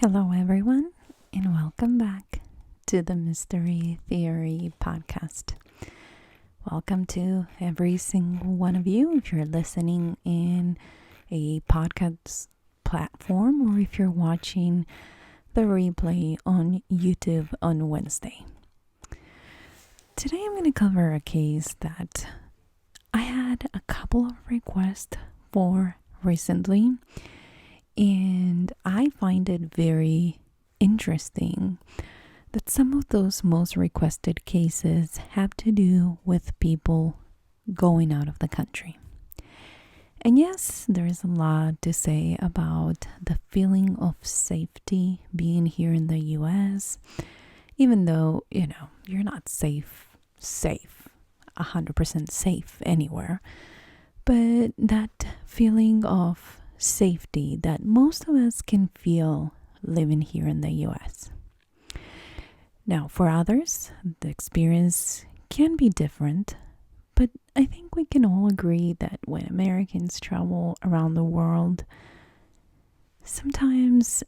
Hello, everyone, and welcome back to the Mystery Theory podcast. Welcome to every single one of you if you're listening in a podcast platform or if you're watching the replay on YouTube on Wednesday. Today I'm going to cover a case that I had a couple of requests for recently, and I find it very interesting that some of those most requested cases have to do with people going out of the country. And yes, there's a lot to say about the feeling of safety being here in the US, even though, you're not safe, 100% safe anywhere. But that feeling of safety that most of us can feel living here in the US. Now, for others, the experience can be different, but I think we can all agree that when Americans travel around the world, sometimes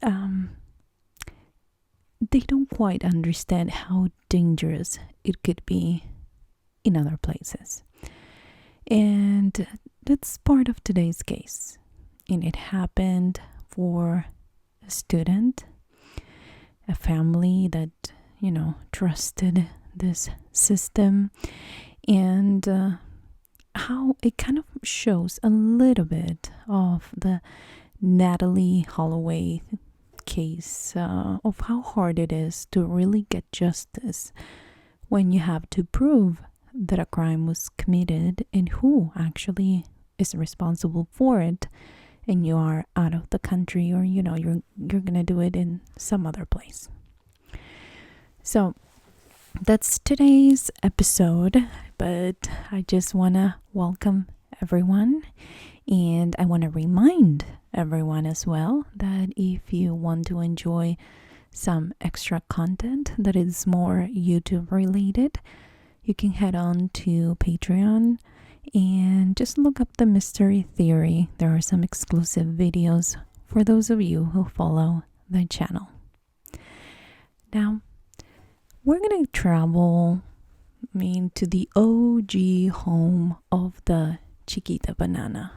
they don't quite understand how dangerous it could be in other places. And that's part of today's case. And it happened for a student, a family that, trusted this system, and how it kind of shows a little bit of the Natalie Holloway case of how hard it is to really get justice when you have to prove that a crime was committed and who actually is responsible for it, and you are out of the country, or you're gonna do it in some other place. So that's today's episode, but I just want to welcome everyone, and I want to remind everyone as well that if you want to enjoy some extra content that is more YouTube related, you can head on to Patreon and just look up the Mystery Theory. There are some exclusive videos for those of you who follow the channel. Now, we're going to travel to the OG home of the Chiquita banana.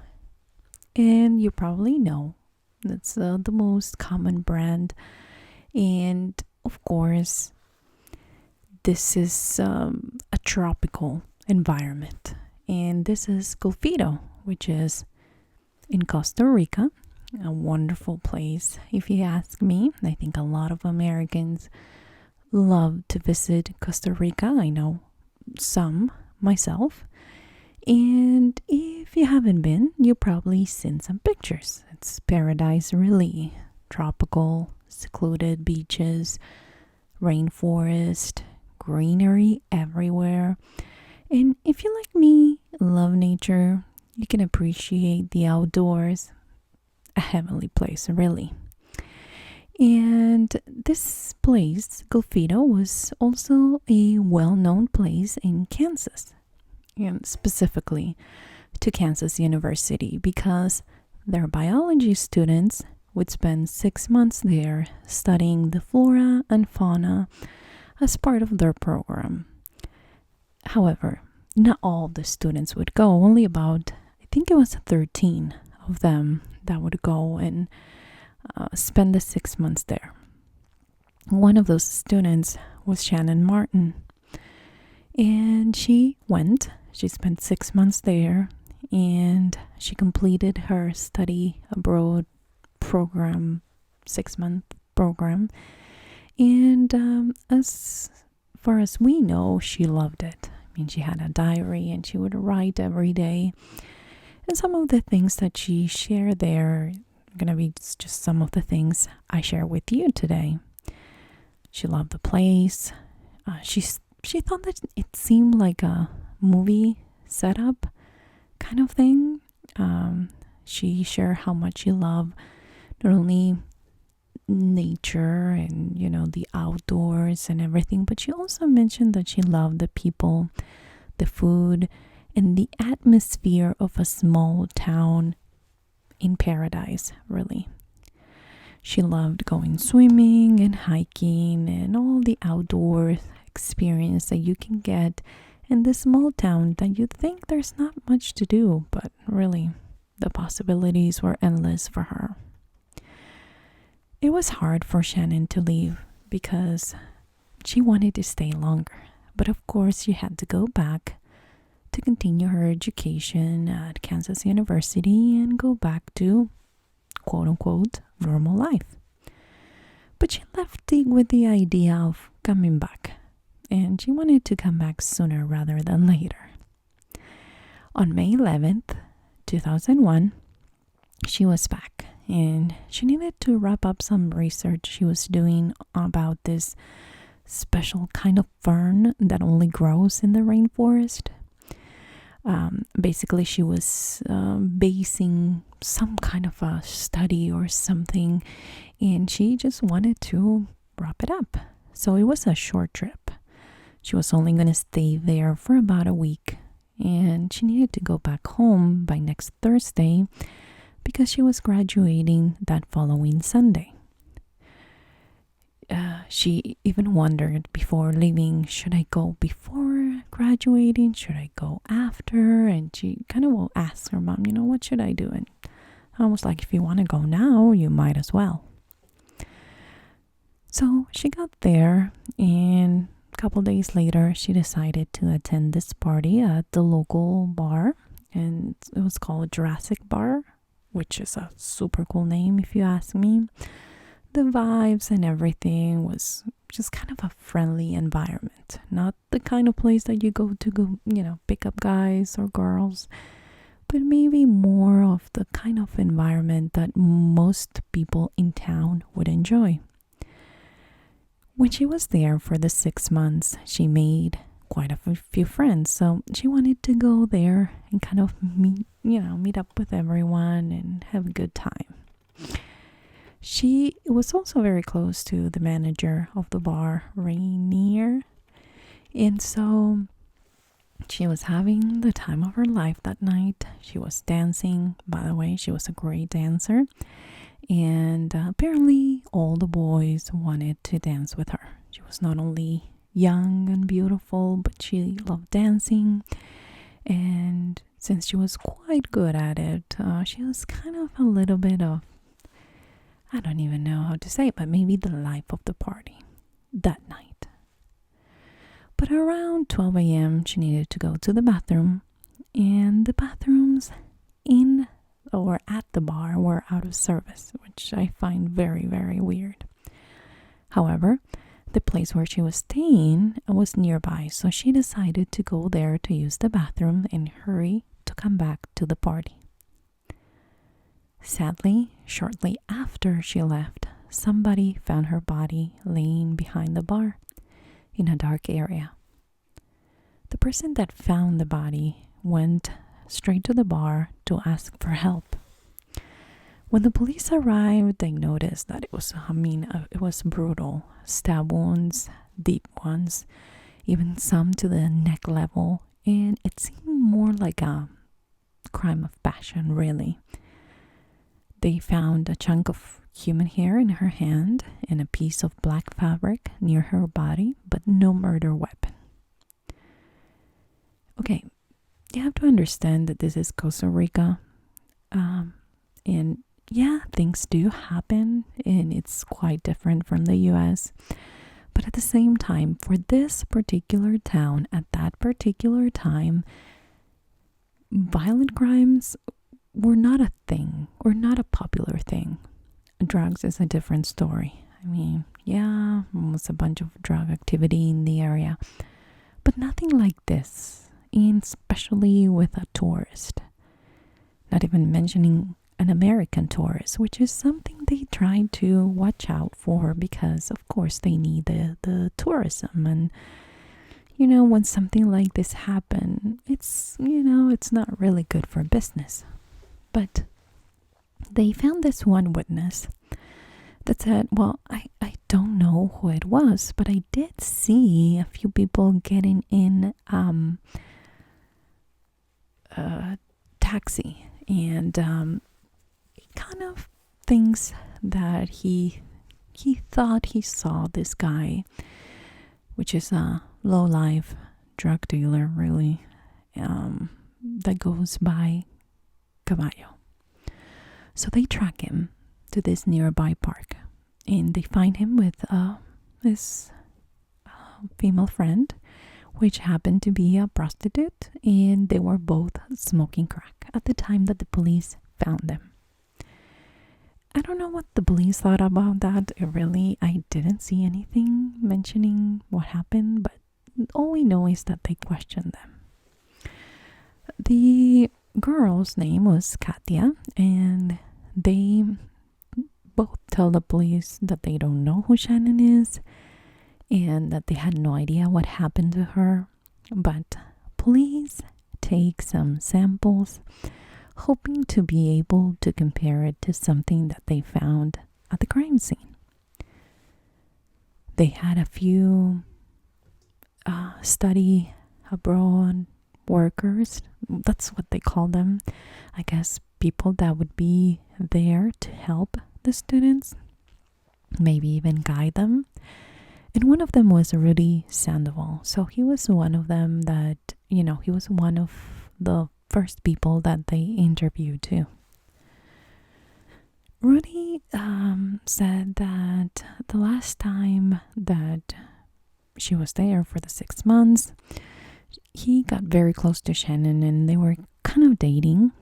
And you probably know that's the most common brand. And of course, this is a tropical environment. And this is Golfito, which is in Costa Rica, a wonderful place. If you ask me, I think a lot of Americans love to visit Costa Rica. I know some myself. And if you haven't been, you've probably seen some pictures. It's paradise, really. Tropical, secluded beaches, rainforest, greenery everywhere. And if you, like me, love nature, you can appreciate the outdoors. A heavenly place, really. And this place, Golfito, was also a well-known place in Kansas, and specifically to Kansas University, because their biology students would spend 6 months there studying the flora and fauna as part of their program. However, not all the students would go. Only about, I think it was 13 of them that would go and spend the 6 months there. One of those students was Shannon Martin. And she spent 6 months there, and she completed her study abroad program, 6-month program. And as far as we know, she loved it. She had a diary and she would write every day. And some of the things that she shared there are going to be just some of the things I share with you today. She loved the place. She thought that it seemed like a movie setup kind of thing. She shared how much she loved not only nature and the outdoors and everything, but she also mentioned that she loved the people, the food, and the atmosphere of a small town in paradise, really. She loved going swimming and hiking and all the outdoor experience that you can get in this small town that you think there's not much to do, but really the possibilities were endless for her. It was hard for Shannon to leave because she wanted to stay longer, but of course she had to go back to continue her education at Kansas University and go back to quote unquote normal life. But she left with the idea of coming back, and she wanted to come back sooner rather than later. On May 11th, 2001, she was back, and she needed to wrap up some research she was doing about this special kind of fern that only grows in the rainforest. Basically, she was basing some kind of a study or something, and she just wanted to wrap it up. So it was a short trip. She was only going to stay there for about a week, and she needed to go back home by next Thursday because she was graduating that following Sunday. She even wondered before leaving, should I go before graduating? Should I go after? And she kind of will ask her mom, what should I do? And I was like, if you want to go now, you might as well. So she got there, and a couple days later, she decided to attend this party at the local bar, and it was called Jurassic Bar, which is a super cool name if you ask me. The vibes and everything was just kind of a friendly environment, not the kind of place that you go to pick up guys or girls, but maybe more of the kind of environment that most people in town would enjoy. When she was there for the 6 months, she made quite a few friends, so she wanted to go there and kind of meet up with everyone and have a good time. She was also very close to the manager of the bar, Rainier, and so she was having the time of her life that night. She was dancing. By the way, she was a great dancer, and apparently all the boys wanted to dance with her. She was not only young and beautiful, but she loved dancing, and since she was quite good at it, she was kind of a little bit of, I don't even know how to say it, but maybe the life of the party that night. But around 12 a.m., she needed to go to the bathroom, and the bathrooms in or at the bar were out of service, which I find very, very weird. However, the place where she was staying was nearby, so she decided to go there to use the bathroom and hurry to come back to the party. Sadly, shortly after she left, somebody found her body laying behind the bar in a dark area. The person that found the body went straight to the bar to ask for help. When the police arrived, they noticed that it was brutal. Stab wounds, deep ones, even some to the neck level, and it seemed more like a crime of passion, really. They found a chunk of human hair in her hand and a piece of black fabric near her body, but no murder weapon. Okay, you have to understand that this is Costa Rica, and yeah, things do happen, and it's quite different from the US. But at the same time, for this particular town, at that particular time, violent crimes were not a thing, or not a popular thing. Drugs is a different story. I mean, yeah, there was a bunch of drug activity in the area, but nothing like this, and especially with a tourist. Not even mentioning an American tourist, which is something they try to watch out for because, of course, they need the tourism. And, when something like this happens, it's not really good for business. But they found this one witness that said, well, I don't know who it was, but I did see a few people getting in a taxi, and it kind of things that he thought he saw this guy, which is a low-life drug dealer, really, that goes by Caballo. So they track him to this nearby park, and they find him with his female friend, which happened to be a prostitute, and they were both smoking crack at the time that the police found them. I don't know what the police thought about that. I didn't see anything mentioning what happened, but all we know is that they questioned them. The girl's name was Katia, and they both tell the police that they don't know who Shannon is and that they had no idea what happened to her. But police take some samples, hoping to be able to compare it to something that they found at the crime scene. They had a few study abroad workers, that's what they call them, I guess, people that would be there to help the students, maybe even guide them. And one of them was Rudy Sandoval. So he was one of them that, he was one of the first people that they interviewed too. Rudy said that the last time that she was there for the 6 months, he got very close to Shannon and they were kind of dating.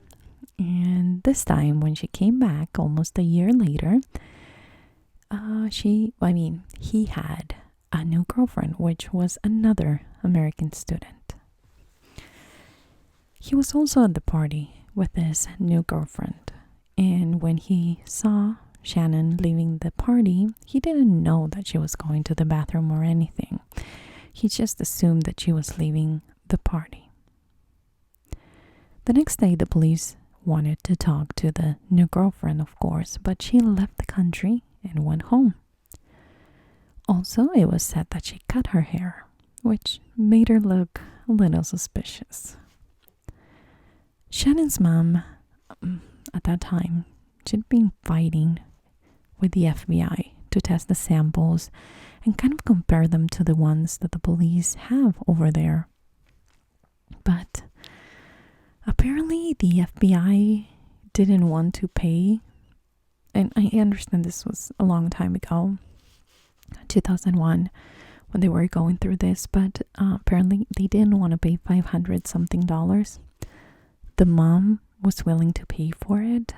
And this time when she came back almost a year later, he had a new girlfriend, which was another American student. He was also at the party with his new girlfriend, and when he saw Shannon leaving the party, he didn't know that she was going to the bathroom or anything. He just assumed that she was leaving the party. The next day, the police wanted to talk to the new girlfriend, of course, but she left the country and went home. Also, it was said that she cut her hair, which made her look a little suspicious. Shannon's mom, at that time, she'd been fighting with the FBI to test the samples and kind of compare them to the ones that the police have over there. But apparently the FBI didn't want to pay, and I understand this was a long time ago, 2001, when they were going through this, but apparently they didn't want to pay $500 something. The mom was willing to pay for it,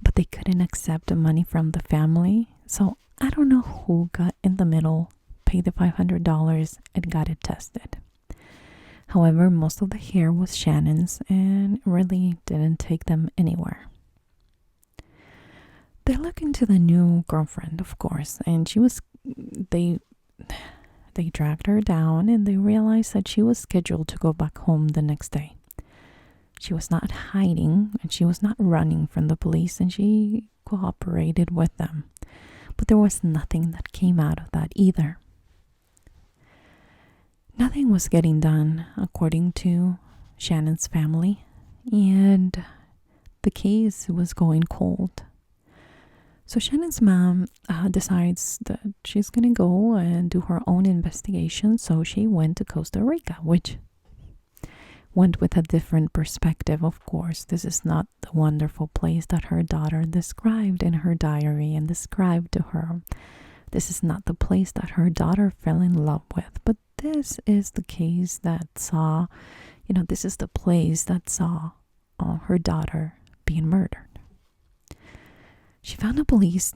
but they couldn't accept the money from the family. So I don't know who got in the middle, paid the $500 and got it tested. However, most of the hair was Shannon's and really didn't take them anywhere. They look into the new girlfriend, of course, and they dragged her down and they realized that she was scheduled to go back home the next day. She was not hiding and she was not running from the police, and she cooperated with them. But there was nothing that came out of that either. Nothing was getting done according to Shannon's family, and the case was going cold. So Shannon's mom decides that she's going to go and do her own investigation. So she went to Costa Rica, which went with a different perspective, of course. This is not the wonderful place that her daughter described in her diary and described to her. This is not the place that her daughter fell in love with. But this is the case that saw, this is the place that saw her daughter being murdered. She found a police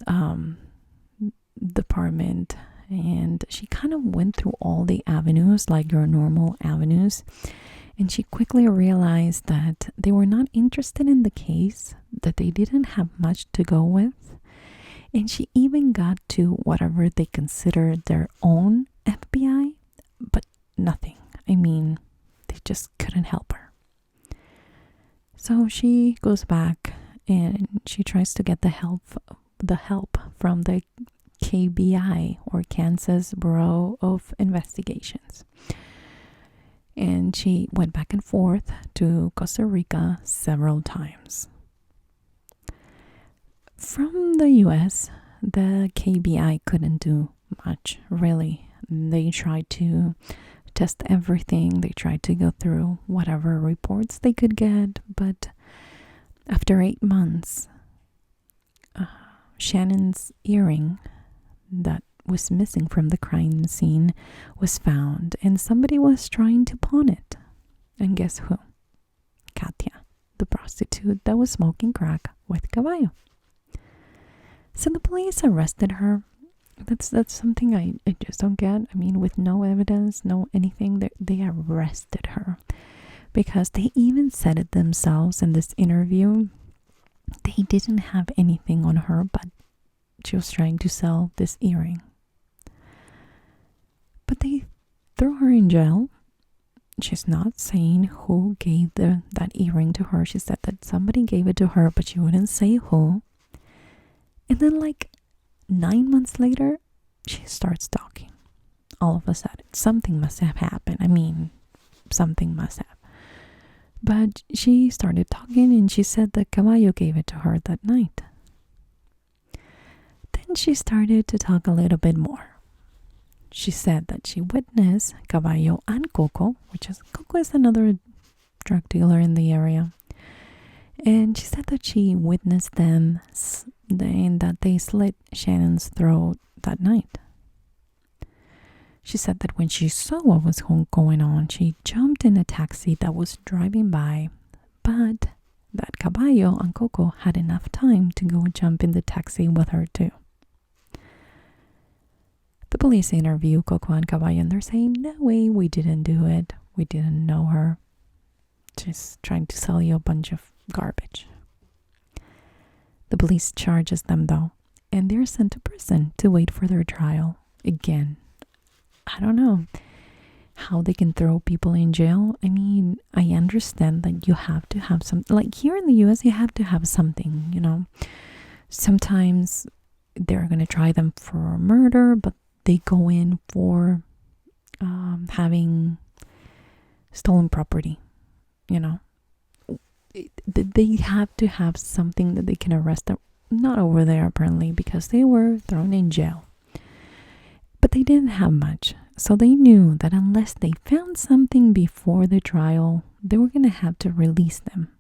department, and she kind of went through all the avenues, like your normal avenues. And she quickly realized that they were not interested in the case, that they didn't have much to go with. And she even got to whatever they considered their own FBI, but nothing. They just couldn't help her. So she goes back and she tries to get the help from the KBI, or Kansas Bureau of Investigations. And she went back and forth to Costa Rica several times. From the US, the KBI couldn't do much, really. They tried to test everything, they tried to go through whatever reports they could get, but after 8 months, Shannon's earring that was missing from the crime scene was found, and somebody was trying to pawn it. And guess who? Katia, the prostitute that was smoking crack with Caballo. So the police arrested her. That's something I just don't get. I mean, with no evidence, no anything, they arrested her. Because they even said it themselves in this interview. They didn't have anything on her, but she was trying to sell this earring. But they threw her in jail. She's not saying who gave that earring to her. She said that somebody gave it to her, but she wouldn't say who. And then like 9 months later, she starts talking. All of a sudden, something must have happened. I mean, something must have. But she started talking and she said that Caballo gave it to her that night. Then she started to talk a little bit more. She said that she witnessed Caballo and Coco is another drug dealer in the area. And she said that she witnessed them and that they slit Shannon's throat that night. She said that when she saw what was going on, she jumped in a taxi that was driving by, but that Caballo and Coco had enough time to go jump in the taxi with her too. The police interview Coco and Caballo and they're saying, no way, we didn't do it. We didn't know her. Just trying to sell you a bunch of garbage. The police charges them though, and they're sent to prison to wait for their trial. Again, I don't know how they can throw people in jail. I mean, I understand that you have to have some, like here in the US, you have to have something, you know. Sometimes they're going to try them for murder, but they go in for having stolen property, you know. They have to have something that they can arrest them. Not over there apparently, because they were thrown in jail. But they didn't have much, so they knew that unless they found something before the trial, they were going to have to release them.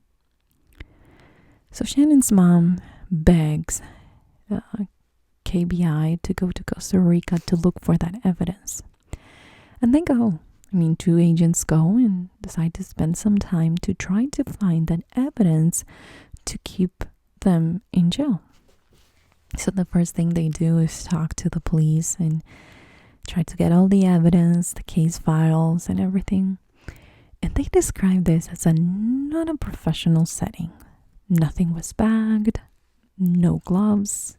So Shannon's mom begs KBI to go to Costa Rica to look for that evidence. And they go. I mean, 2 agents go and decide to spend some time to try to find that evidence to keep them in jail. So the first thing they do is talk to the police and try to get all the evidence, the case files and everything. And they describe this as not a professional setting. Nothing was bagged, no gloves.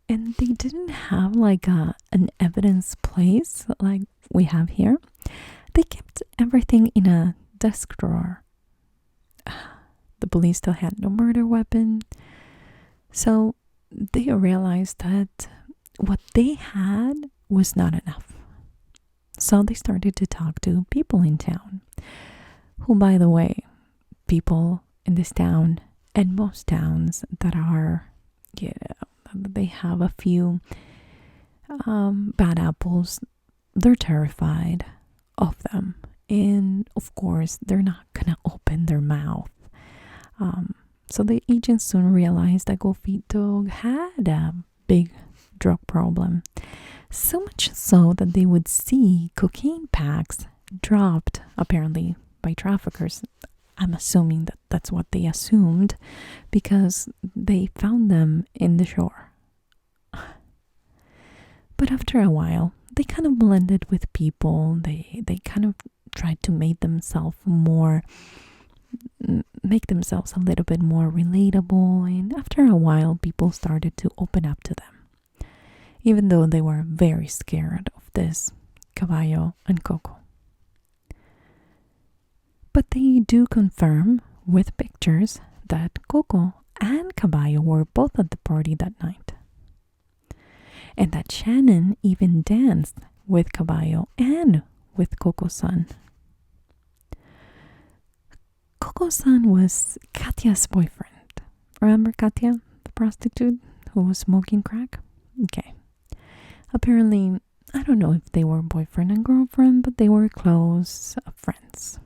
And they didn't have like an evidence place like we have here. They kept everything in a desk drawer. The police still had no murder weapon. So they realized that what they had was not enough. So they started to talk to people in town, who, by the way, people in this town and most towns that are, they have a few bad apples, they're terrified of them. And of course, they're not gonna open their mouth. So the agents soon realized that Golfito had a big drug problem. So much so that they would see cocaine packs dropped, apparently, by traffickers. I'm assuming that that's what they assumed, because they found them in the shore. But after a while, they kind of blended with people. They kind of tried to make themselves a little bit more relatable, and after a while people started to open up to them, even though they were very scared of this Caballo and Coco. But they do confirm with pictures that Coco and Caballo were both at the party that night, and that Shannon even danced with Caballo and with Coco's son. Coco's son was Katia's boyfriend. Remember Katia, the prostitute who was smoking crack. Okay. Apparently, I don't know if they were boyfriend and girlfriend, but they were close friends.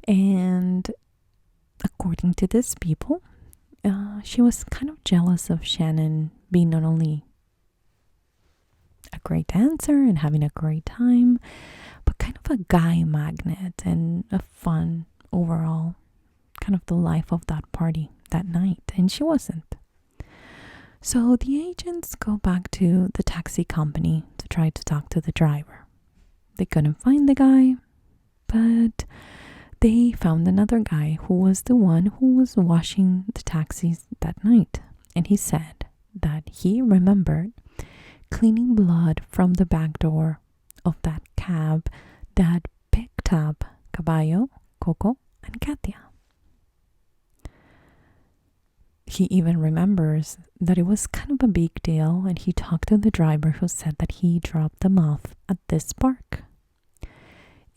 And according to these people, she was kind of jealous of Shannon being not only a great dancer and having a great time, but kind of a guy magnet and a fun overall, kind of the life of that party that night. And she wasn't. So the agents go back to the taxi company to try to talk to the driver. They couldn't find the guy, but they found another guy who was the one who was washing the taxis that night. And he said that he remembered cleaning blood from the back door of that cab that picked up Caballo, Coco, and Katia. He even remembers that it was kind of a big deal, and he talked to the driver who said that he dropped them off at this park.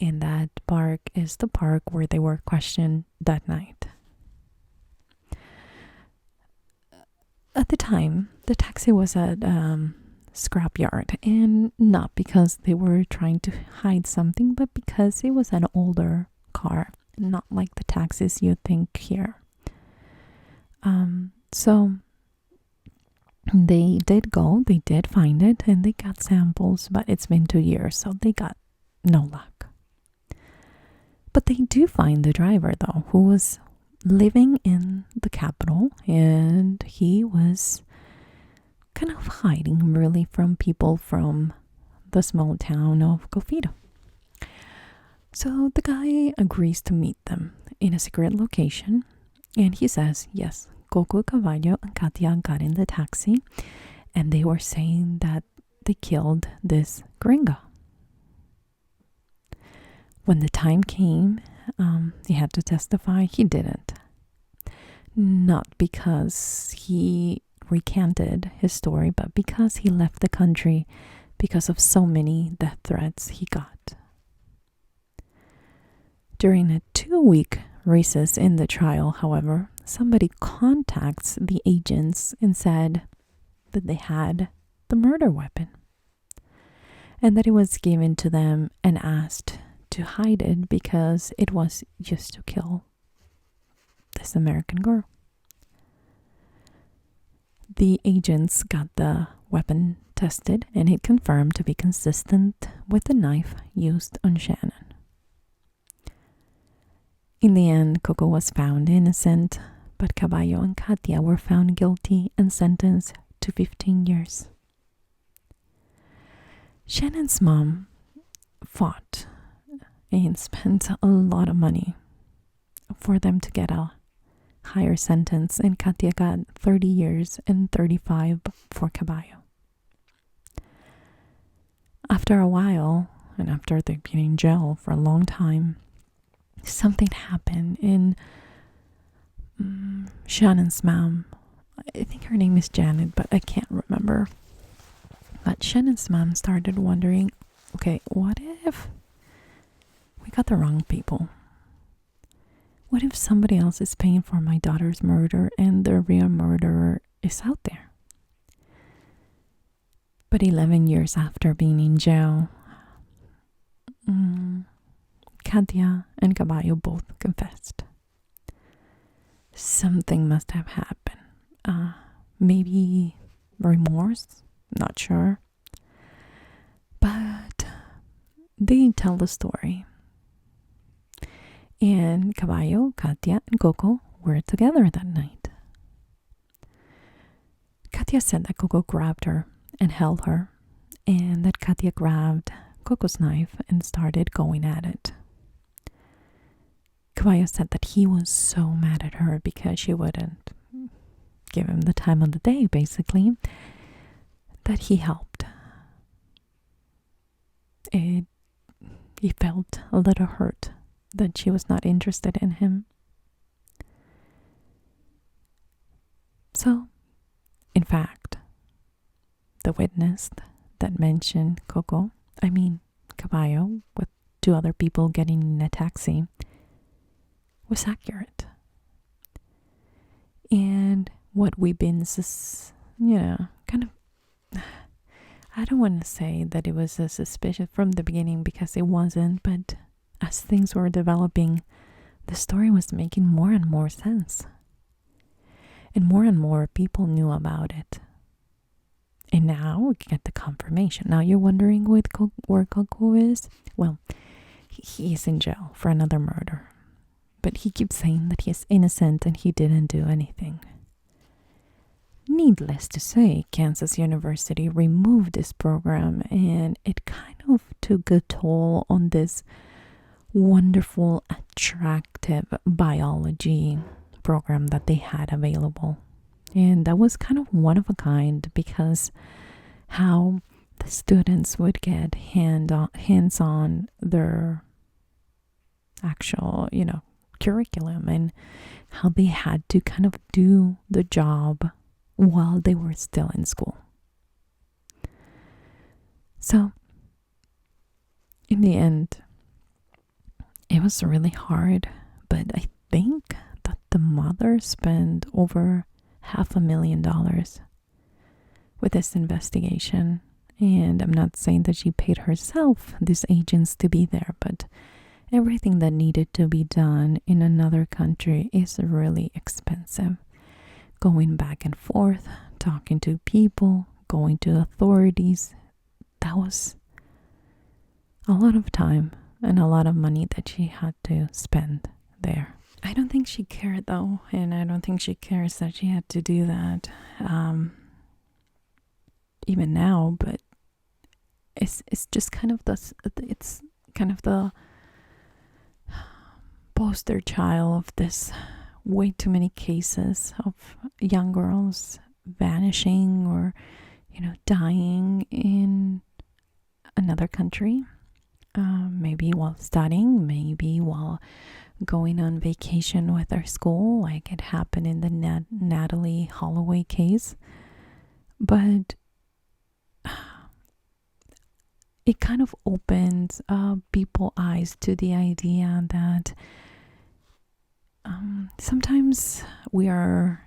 And that park is the park where they were questioned that night. At the time, the taxi was at scrapyard, and not because they were trying to hide something, but because it was an older car, not like the taxis you think here. So they did go, they did find it, and they got samples, but it's been 2 years, so they got no luck. But they do find the driver, though, who was living in the capital, and he was kind of hiding really from people from the small town of Golfito. So the guy agrees to meet them in a secret location, and he says, yes, Coco, Caballo, and Katia got in the taxi, and they were saying that they killed this gringa. When the time came, he had to testify. He didn't. Not because he recanted his story, but because he left the country because of so many death threats he got. During a 2-week recess in the trial, however, somebody contacts the agents and said that they had the murder weapon and that it was given to them and asked to hide it because it was used to kill this American girl. The agents got the weapon tested and it confirmed to be consistent with the knife used on Shannon. In the end, Coco was found innocent, but Caballo and Katia were found guilty and sentenced to 15 years. Shannon's mom fought and spent a lot of money for them to get a higher sentence, and Katia got 30 years and 35 for Caballo. After a while, and after they've been in jail for a long time, something happened in Shannon's mom. I think her name is Janet, but I can't remember. But Shannon's mom started wondering, okay, what if we got the wrong people? What if somebody else is paying for my daughter's murder and the real murderer is out there? But 11 years after being in jail, Katia and Caballo both confessed. Something must have happened. Maybe remorse, not sure. But they tell the story. And Caballo, Katia, and Coco were together that night. Katia said that Coco grabbed her and held her, and that Katia grabbed Coco's knife and started going at it. Caballo said that he was so mad at her because she wouldn't give him the time of the day, basically, that he helped. He felt a little hurt that she was not interested in him. So, in fact, the witness that mentioned Caballo, with 2 other people getting in a taxi, was accurate. And what we've been, kind of, I don't want to say that it was a suspicious from the beginning because it wasn't, but as things were developing, the story was making more and more sense. And more people knew about it. And now we get the confirmation. Now you're wondering where Coco is? Well, he is in jail for another murder. But he keeps saying that he is innocent and he didn't do anything. Needless to say, Kansas University removed this program, and it kind of took a toll on this wonderful, attractive biology program that they had available. And that was kind of one of a kind, because how the students would get hands-on their actual, curriculum, and how they had to kind of do the job while they were still in school. So, in the end, it was really hard, but I think that the mother spent over $500,000 with this investigation. And I'm not saying that she paid herself these agents to be there, but everything that needed to be done in another country is really expensive. Going back and forth, talking to people, going to authorities, that was a lot of time and a lot of money that she had to spend there. I don't think she cared though, and I don't think she cares that she had to do that even now, but it's just kind of the poster child of this way too many cases of young girls vanishing or dying in another country, maybe while studying, maybe while going on vacation with our school, like it happened in the Natalie Holloway case. But it kind of opens people's eyes to the idea that sometimes we are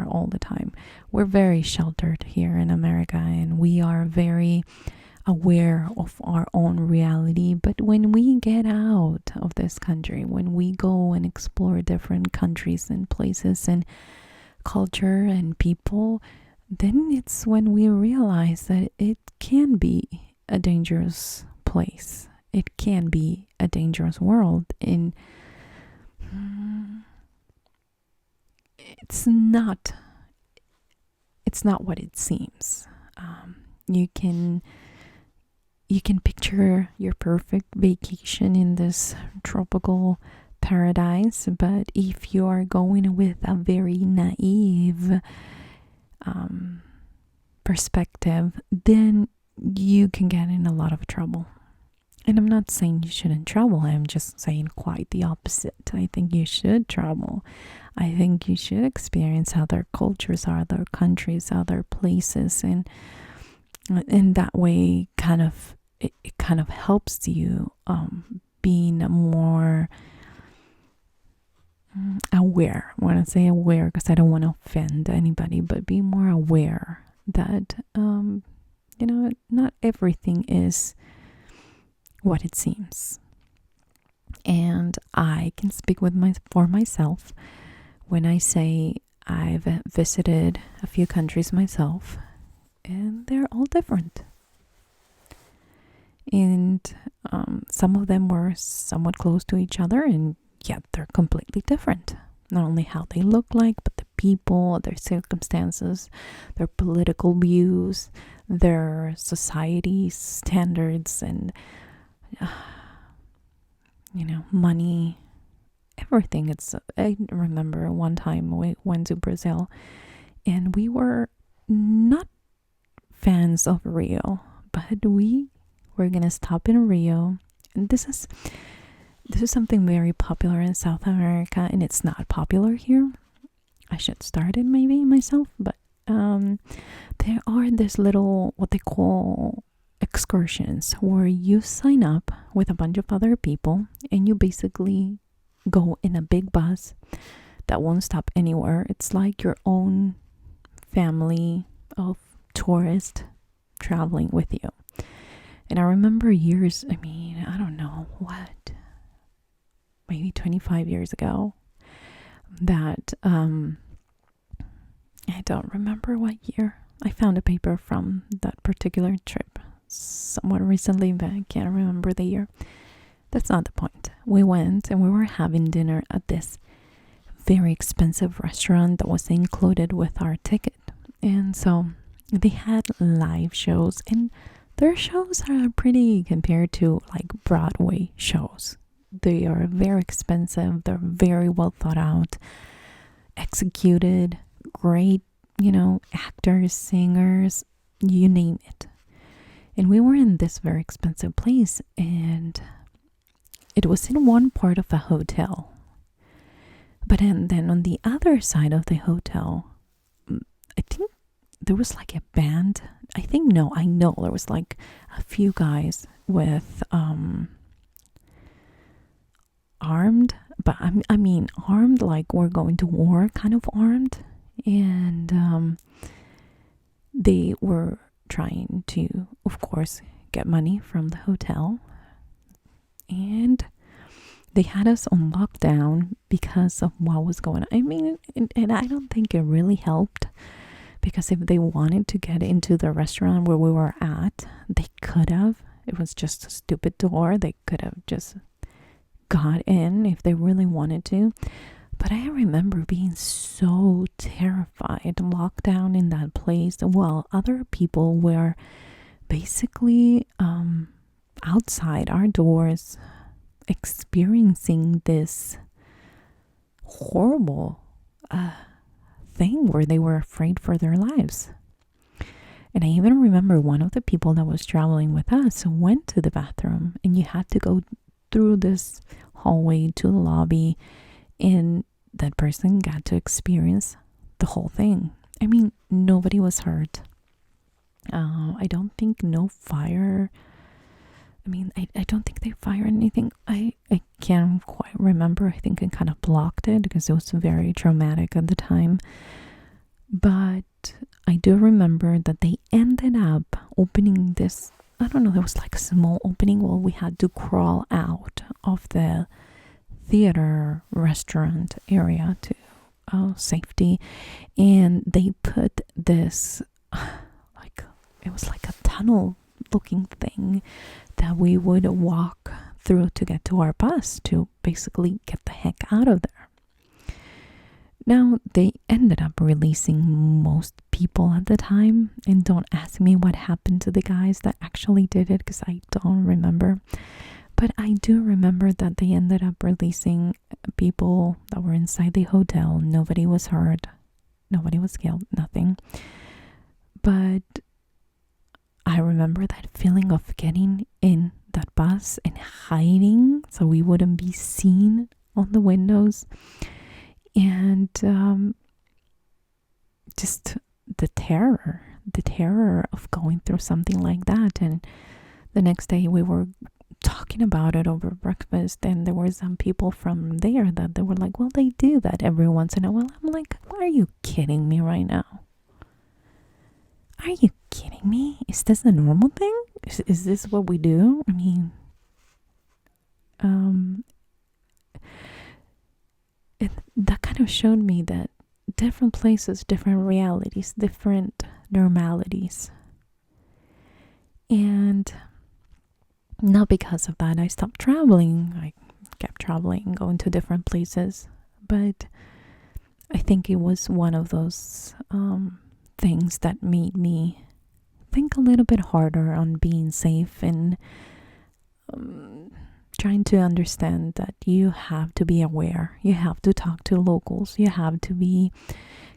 all the time. We're very sheltered here in America, and we are very aware of our own reality. But when we get out of this country, when we go and explore different countries and places and culture and people, then it's when we realize that it can be a dangerous place. It can be a dangerous world, and it's not what it seems. You can picture your perfect vacation in this tropical paradise, but if you are going with a very naive perspective, then you can get in a lot of trouble. And I'm not saying you shouldn't travel. I'm just saying quite the opposite. I think you should travel. I think you should experience other cultures, other countries, other places, and in that way, it kind of helps you being more aware. I want to say aware because I don't want to offend anybody, but be more aware that not everything is what it seems. And I can speak for myself when I say I've visited a few countries myself, and they're all different. And some of them were somewhat close to each other, and yet they're completely different. Not only how they look like, but the people, their circumstances, their political views, their society standards, and money, everything. I remember one time we went to Brazil, and we were not fans of Rio, but we were gonna stop in Rio. And this is something very popular in South America, and it's not popular here. I should start it maybe myself, but there are this little, what they call excursions, where you sign up with a bunch of other people, and you basically go in a big bus that won't stop anywhere. It's like your own family of tourists traveling with you. And I remember years, I don't know what, maybe 25 years ago, that I don't remember what year. I found a paper from that particular trip somewhat recently, but I can't remember the year. That's not the point. We went and we were having dinner at this very expensive restaurant that was included with our ticket. And so they had live shows, and their shows are pretty compared to like Broadway shows. They are very expensive. They're very well thought out, executed, great, actors, singers, you name it. And we were in this very expensive place, and it was in one part of a hotel. But then on the other side of the hotel, I think there was like a band. I know there was like a few guys with armed, but armed like we're going to war kind of armed. And they were trying to, of course, get money from the hotel. And they had us on lockdown because of what was going on. And I don't think it really helped, because if they wanted to get into the restaurant where we were at, they could have. It was just a stupid door. They could have just got in if they really wanted to. But I remember being so terrified, locked down in that place, while other people were basically outside our doors experiencing this horrible thing where they were afraid for their lives. And I even remember one of the people that was traveling with us went to the bathroom, and you had to go through this hallway to the lobby, and that person got to experience the whole thing. Nobody was hurt. I don't think no fire. I don't think they fired anything. I can't quite remember. I think I kind of blocked it because it was very traumatic at the time. But I do remember that they ended up opening this, I don't know, there was like a small opening where we had to crawl out of the theater restaurant area to safety. And they put this, it was like a tunnel looking thing that we would walk through to get to our bus to basically get the heck out of there. Now, they ended up releasing most people at the time, and don't ask me what happened to the guys that actually did it, because I don't remember. But I do remember that they ended up releasing people that were inside the hotel. Nobody was hurt. Nobody was killed. Nothing. But I remember that feeling of getting in that bus and hiding so we wouldn't be seen on the windows. And just the terror of going through something like that. And the next day we were talking about it over breakfast, and there were some people from there that they were like, well, they do that every once in a while. I'm like, are you kidding me right now? Are you kidding me? Is this a normal thing? Is this what we do? That kind of showed me that different places, different realities, different normalities. And not because of that I stopped traveling. I kept traveling, going to different places. But I think it was one of those things that made me think a little bit harder on being safe and trying to understand that you have to be aware. You have to talk to locals. You have to be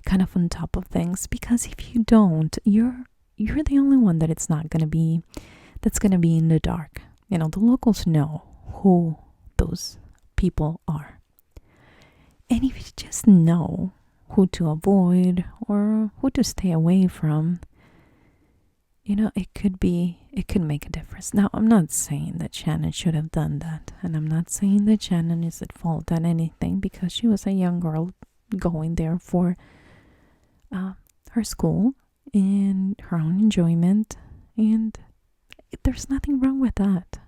kind of on top of things, because if you don't, you're the only one that it's not going to be, that's going to be in the dark. The locals know who those people are. And if you just know who to avoid or who to stay away from, it could make a difference. Now, I'm not saying that Shannon should have done that. And I'm not saying that Shannon is at fault on anything, because she was a young girl going there for her school and her own enjoyment, and there's nothing wrong with that.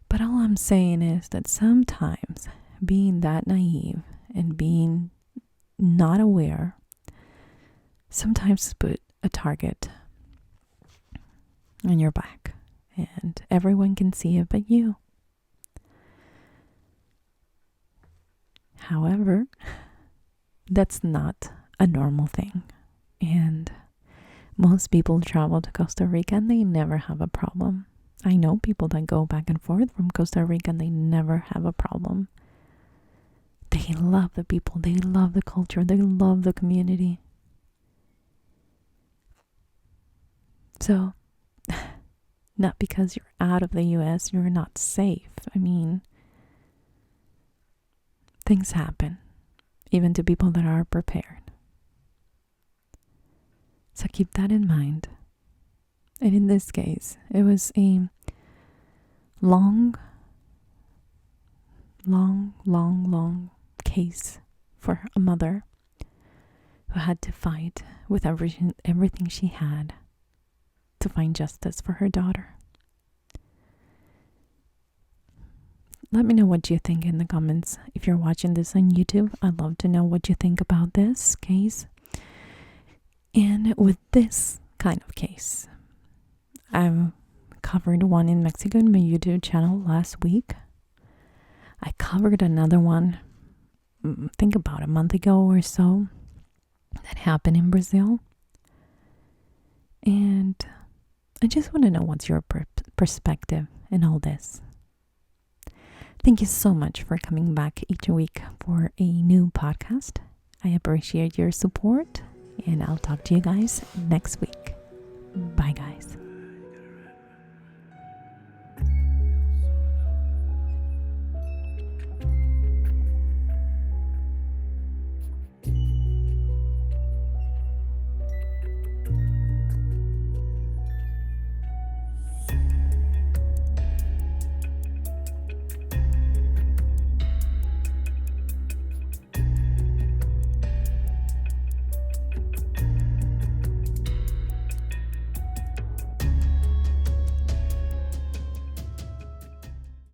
But all I'm saying is that sometimes being that naive and being not aware sometimes put a target on your back, and everyone can see it but you. However, that's not a normal thing, and most people travel to Costa Rica and they never have a problem. I know people that go back and forth from Costa Rica and they never have a problem. They love the people, they love the culture, they love the community. So, not because you're out of the US, you're not safe. I mean, things happen, even to people that are prepared. So keep that in mind. And in this case, it was a long case for a mother who had to fight with everything she had to find justice for her daughter. Let me know what you think in the comments. If you're watching this on YouTube, I'd love to know what you think about this case. And with this kind of case, I've covered one in Mexico in my YouTube channel last week. I covered another one, I think about a month ago or so, that happened in Brazil. And I just want to know what's your perspective in all this. Thank you so much for coming back each week for a new podcast. I appreciate your support, and I'll talk to you guys next week. Bye, guys.